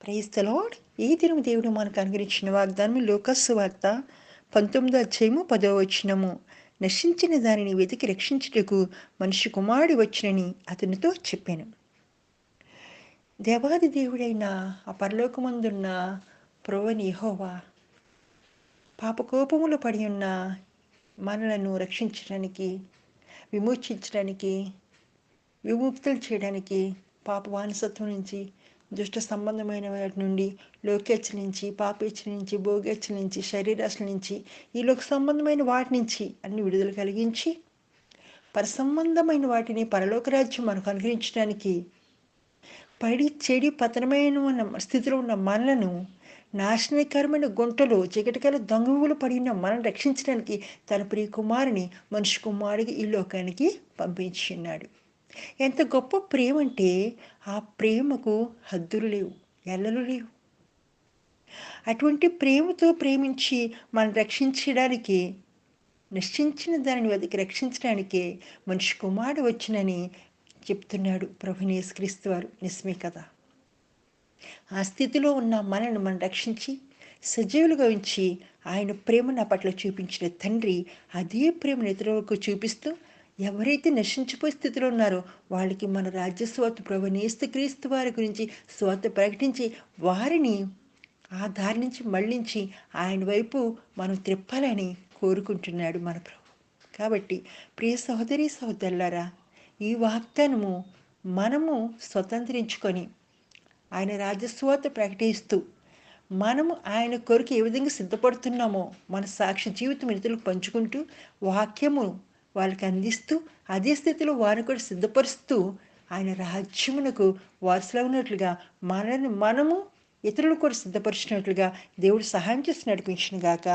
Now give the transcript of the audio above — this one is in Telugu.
Praise the lord. ఈ దినం దేవుడు మనకు అనుగ్రహించిన వాగ్దానం లూకాసు వార్త 19వ అధ్యాయము 10వ వచనము. నశించిన దానిని వెతికి రక్షించుటకు మనిషి కుమారుడు వచ్చునని అతనితో చెప్పాను. దేవాది దేవుడైన ఆ పరలోకమందున్న ప్రభువైన యెహోవా పాపకోపములో పడి ఉన్న మనలను రక్షించడానికి, విమోచించడానికి, విముక్తులు చేయడానికి, పాప వారసత్వం నుంచి, దుష్ట సంబంధమైన వాటి నుండి, లోకేచ్ఛ నుంచి, పాపేచ్ఛ నుంచి, భోగేచ్ఛ నుంచి, శరీరాశ నుంచి, ఈ లోక సంబంధమైన వాటి నుంచి అన్ని విడుదల కలిగించి పరసంబంధమైన వాటిని పరలోక రాజ్యం మనకు అనుగ్రహించడానికి పడి చెడి పతనమైన స్థితిలో ఉన్న మనలను, నాశనకరమైన గుంటలో చీకటికల దొంగవులు పడిన మనం రక్షించడానికి తన ప్రియ కుమారుని మనిషి కుమారుడికి ఈ లోకానికి పంపించున్నాడు. ఎంత గొప్ప ప్రేమ అంటే ఆ ప్రేమకు హద్దులు లేవు, ఎల్లలు లేవు. అటువంటి ప్రేమతో ప్రేమించి మనం రక్షించడానికి, నశించిన దానిని వెతికి రక్షించడానికే మనిషి కుమారుడు వచ్చినని చెప్తున్నాడు ప్రభువైన యేసుక్రీస్తు వారు. నిజమే కదా. ఆ స్థితిలో ఉన్న మనల్ని మనం రక్షించి సజీవులుగా ఉంచి ఆయన ప్రేమ నా పట్ల చూపించిన తండ్రి అదే ప్రేమను ఇతరులకు చూపిస్తూ ఎవరైతే నశించిపోయే స్థితిలో ఉన్నారో వాళ్ళకి మన రాజ్య స్వార్థ ప్రభువైన యేసుక్రీస్తు వారి గురించి స్వార్థ ప్రకటించి వారిని ఆ దారి నుంచి మళ్ళించి ఆయన వైపు మనం త్రిప్పాలని కోరుకుంటున్నాడు మన ప్రభు. కాబట్టి ప్రియ సహోదరి సహోదరులారా, ఈ వాగ్దానము మనము స్వతంత్రించుకొని ఆయన రాజస్వార్థ ప్రకటిస్తూ మనము ఆయన కొరకు ఏ విధంగా సిద్ధపడుతున్నామో మన సాక్షి జీవితం ఇతరులకు పంచుకుంటూ వాక్యము వాళ్ళకి అందిస్తూ అదే స్థితిలో వారిని కూడా సిద్ధపరుస్తూ ఆయన రాజ్యమునకు వారసులు ఉన్నట్లుగా మనము ఇతరులు కూడా సిద్ధపరిచినట్లుగా దేవుడు సహాయం చేసి నడిపించిన గాక.